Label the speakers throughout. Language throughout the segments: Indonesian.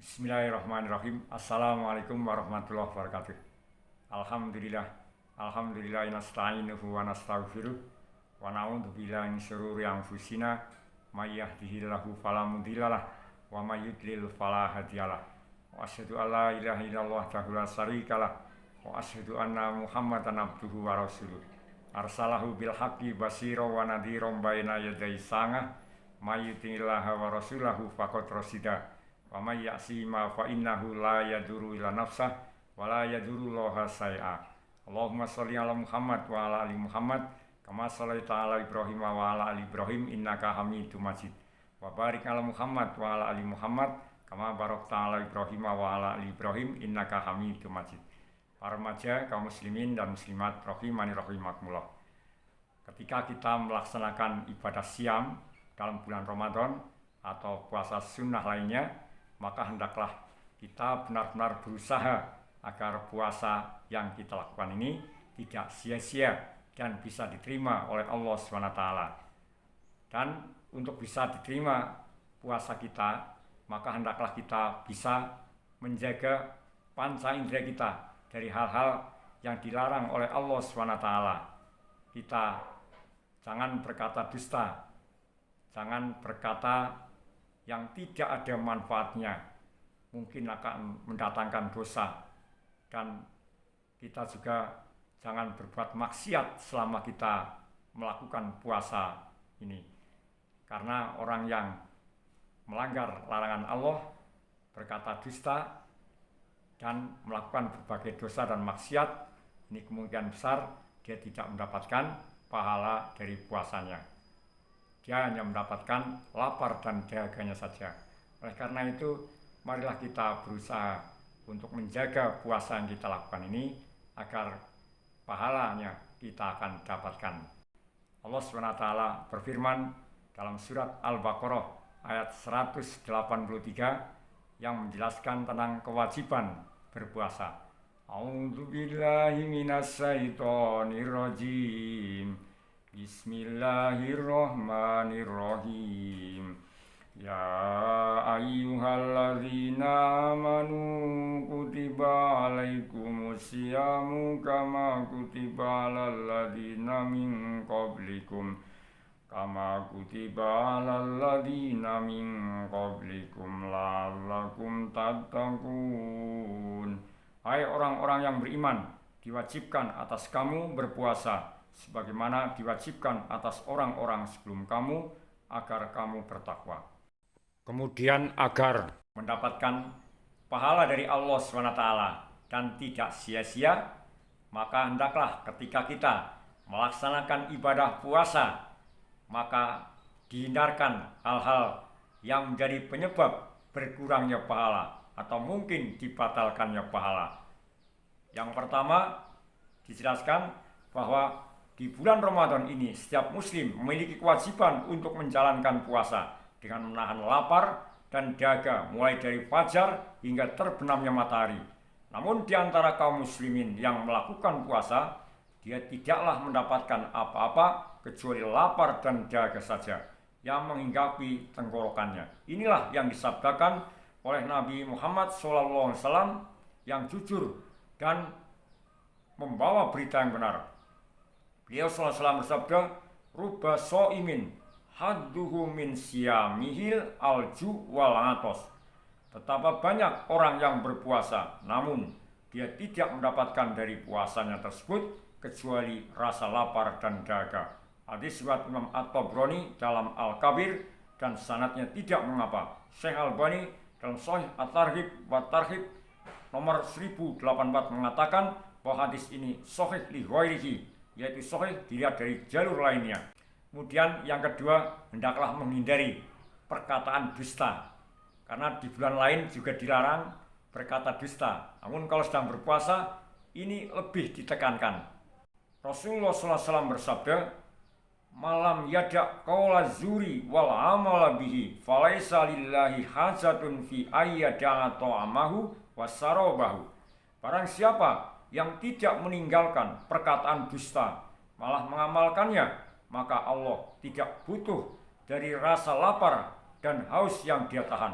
Speaker 1: Bismillahirrahmanirrahim. Assalamualaikum warahmatullahi wabarakatuh. Alhamdulillah. Alhamdulillah nasta'inuhu wa nastaghfiruh wa na'udzu billahi min syururi anfusina may yahdihillahu fala mudhillalah wa may yudlil fala hadiyalah. Wa asyhadu an la ilaha illallah wahdahu la syarikalah wa asyhadu anna Muhammadan abduhu wa rasuluh. Arsalahu bil haqqi basyira wa nadhiran baina yaday sangah may yuti'illaha wa rasulahu faqad rasida. Wa may ya'si ma fa innahu la yaduru ila nafsah wa la yaduru laha say'a. Allahumma sholli ala Muhammad wa ala ali Muhammad kama shallaita ala Ibrahim wa ala ali Ibrahim innaka Hamidum Majid. Wa barik ala Muhammad wa ala ali Muhammad kama barakta ala Ibrahim wa ala ali Ibrahim innaka Hamidum Majid. Para remaja, kaum muslimin dan muslimat rahimani rahimakumullah. Ketika kita melaksanakan ibadah siam dalam bulan Ramadan atau puasa sunnah lainnya, maka hendaklah kita benar-benar berusaha agar puasa yang kita lakukan ini tidak sia-sia dan bisa diterima oleh Allah SWT. Dan untuk bisa diterima puasa kita, maka hendaklah kita bisa menjaga panca indera kita dari hal-hal yang dilarang oleh Allah SWT. Kita jangan berkata dusta, jangan berkata yang tidak ada manfaatnya, mungkin akan mendatangkan dosa. Dan kita juga jangan berbuat maksiat selama kita melakukan puasa ini, karena orang yang melanggar larangan Allah, berkata dusta dan melakukan berbagai dosa dan maksiat, ini kemungkinan besar dia tidak mendapatkan pahala dari puasanya. Dia hanya mendapatkan lapar dan dahaganya saja. Oleh karena itu, marilah kita berusaha untuk menjaga puasa yang kita lakukan ini agar pahalanya kita akan dapatkan. Allah SWT berfirman dalam surat Al-Baqarah ayat 183 yang menjelaskan tentang kewajiban berpuasa. A'udzubillahi minasyaitonirrajim. Bismillahirrahmanirrahim. Ya ayyuhalladzina amanu kutiba alaikumusyamu kama kutiba alal ladzina min qablikum la'allakum tattaqun. Hai orang-orang yang beriman, diwajibkan atas kamu berpuasa sebagaimana diwajibkan atas orang-orang sebelum kamu agar kamu bertakwa. Kemudian agar mendapatkan pahala dari Allah SWT dan tidak sia-sia, maka hendaklah ketika kita melaksanakan ibadah puasa, maka dihindarkan hal-hal yang menjadi penyebab berkurangnya pahala atau mungkin dibatalkannya pahala. Yang pertama dijelaskan bahwa di bulan Ramadan ini setiap muslim memiliki kewajiban untuk menjalankan puasa dengan menahan lapar dan dahaga mulai dari fajar hingga terbenamnya matahari. Namun di antara kaum muslimin yang melakukan puasa, dia tidaklah mendapatkan apa-apa kecuali lapar dan dahaga saja yang menghinggapi tenggorokannya. Inilah yang disabdakan oleh Nabi Muhammad SAW yang jujur dan membawa berita yang benar. Beliau SAW bersabda, "Rubba so'imin hadduhu min siyamihil alju wal atos." Betapa banyak orang yang berpuasa, namun dia tidak mendapatkan dari puasanya tersebut kecuali rasa lapar dan dahaga. Hadis riwayat Imam At-Tabrani dalam Al-Kabir dan sanadnya tidak mengapa. Syekh Albani dalam Sahih At-Targhib wa Tarhib nomor 1084 mengatakan bahwa hadis ini sahih li ghairihi, yaitu sahih dilihat dari jalur lainnya. Kemudian yang kedua, hendaklah menghindari perkataan dusta, karena di bulan lain juga dilarang berkata dusta. Namun kalau sedang berpuasa, ini lebih ditekankan. Rasulullah SAW bersabda, "Malam yada' qaula zuri wal amala bihi, falaisa lillahi hajatun fi ayyada'a ta'amahu wasarabahu." Barang siapa yang tidak meninggalkan perkataan dusta, malah mengamalkannya, maka Allah tidak butuh dari rasa lapar dan haus yang dia tahan.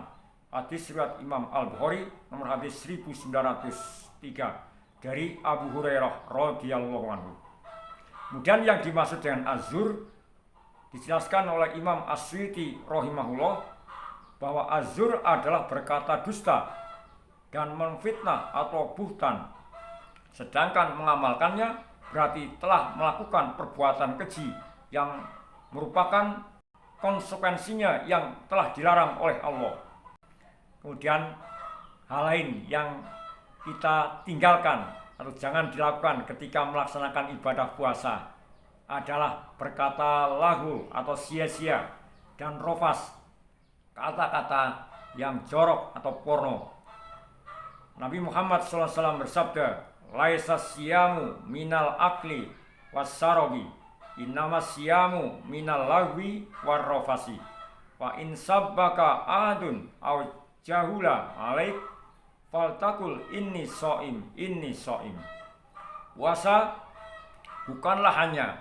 Speaker 1: Hadis riwayat Imam Al-Bukhari nomor hadis 1903 dari Abu Hurairah radhiyallahu anhu. Kemudian yang dimaksud dengan azur dijelaskan oleh Imam As-Suyuti rahimahullah bahwa azur adalah berkata dusta dan memfitnah atau buhtan. Sedangkan mengamalkannya berarti telah melakukan perbuatan keji yang merupakan konsekuensinya yang telah dilarang oleh Allah. Kemudian hal lain yang kita tinggalkan atau jangan dilakukan ketika melaksanakan ibadah puasa adalah berkata lahu atau sia-sia dan rofas, kata-kata yang jorok atau porno. Nabi Muhammad SAW bersabda, laisa siyamu minal akli wasarobi, innama siyamu minal lagwi warrofasi, wa in sabbaka ahadun aw jahula alaik faltakul inni so'im. Puasa bukanlah hanya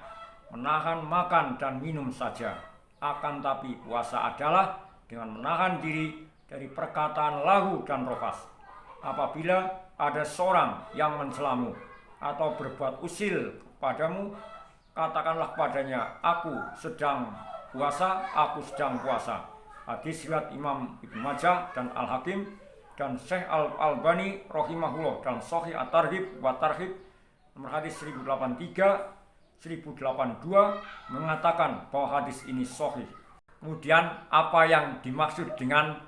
Speaker 1: menahan makan dan minum saja, akan tapi puasa adalah dengan menahan diri dari perkataan lahu dan rofas. Apabila ada seorang yang mencelamu atau berbuat usil kepadamu, katakanlah padanya, aku sedang puasa. Hadis riwayat Imam Ibnu Majah dan Al-Hakim dan Syekh Al-Albani rahimahullah dalam Sahih At-Targhib wa Tarhib nomor hadis 1083 1082 mengatakan bahwa hadis ini sahih. Kemudian apa yang dimaksud dengan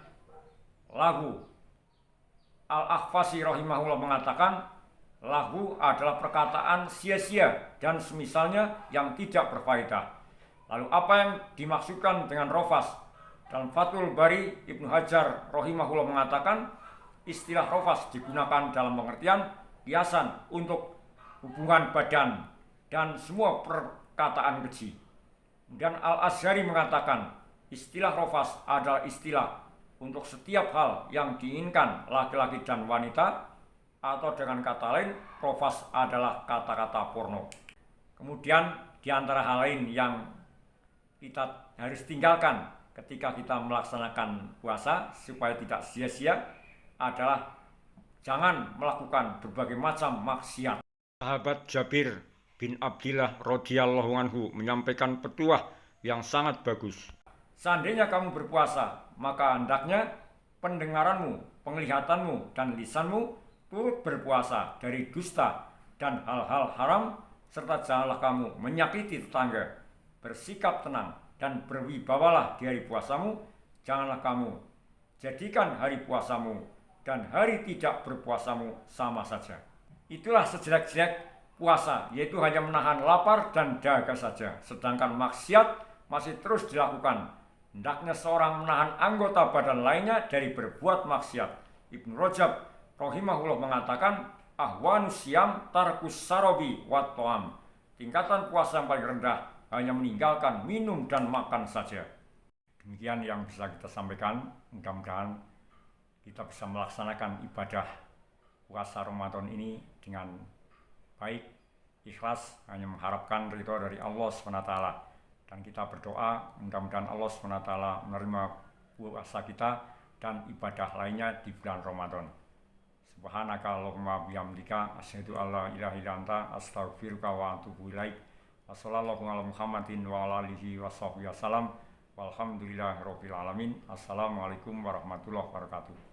Speaker 1: lahu? Al-Akhfasi rahimahullah mengatakan lahu adalah perkataan sia-sia dan semisalnya yang tidak berfaedah. Lalu apa yang dimaksudkan dengan rofas? Dalam Fathul Bari Ibnu Hajar rahimahullah mengatakan istilah rofas digunakan dalam pengertian kiasan untuk hubungan badan dan semua perkataan keji. Dan Al-Azhari mengatakan istilah rofas adalah istilah untuk setiap hal yang diinginkan laki-laki dan wanita, atau dengan kata lain rofas adalah kata-kata porno. Kemudian di antara hal lain yang kita harus tinggalkan ketika kita melaksanakan puasa supaya tidak sia-sia adalah jangan melakukan berbagai macam maksiat. Sahabat Jabir bin Abdillah radhiyallahu anhu menyampaikan petuah yang sangat bagus. Seandainya kamu berpuasa, maka hendaknya pendengaranmu, penglihatanmu, dan lisanmu turut berpuasa dari dusta dan hal-hal haram, serta janganlah kamu menyakiti tetangga. Bersikap tenang dan berwibawalah di hari puasamu. Janganlah kamu jadikan hari puasamu dan hari tidak berpuasamu sama saja. Itulah sejelek-jelek puasa, yaitu hanya menahan lapar dan dahaga saja. Sedangkan maksiat masih terus dilakukan. Hendaknya seorang menahan anggota badan lainnya dari berbuat maksiat. Ibnu Rajab rahimahullah mengatakan, ahwanus siyam tarkus sarobi wat to'am. Tingkatan puasa yang paling rendah hanya meninggalkan minum dan makan saja. Demikian yang bisa kita sampaikan. Mudah-mudahan kita bisa melaksanakan ibadah puasa Ramadan ini dengan baik, ikhlas, hanya mengharapkan ridho dari Allah SWT. Dan kita berdoa mudah-mudahan Allah SWT menerima puasa kita dan ibadah lainnya di bulan Ramadan. Subhanaka Allahumma bihamdika asyhadu alla ilaha illa anta astaghfiruka wa atubu ilaik. Wassallallahu ala Muhammadin wa ala alihi wa sahbihi wasallam. Walhamdulillahirabbil alamin. Assalamualaikum warahmatullahi wabarakatuh.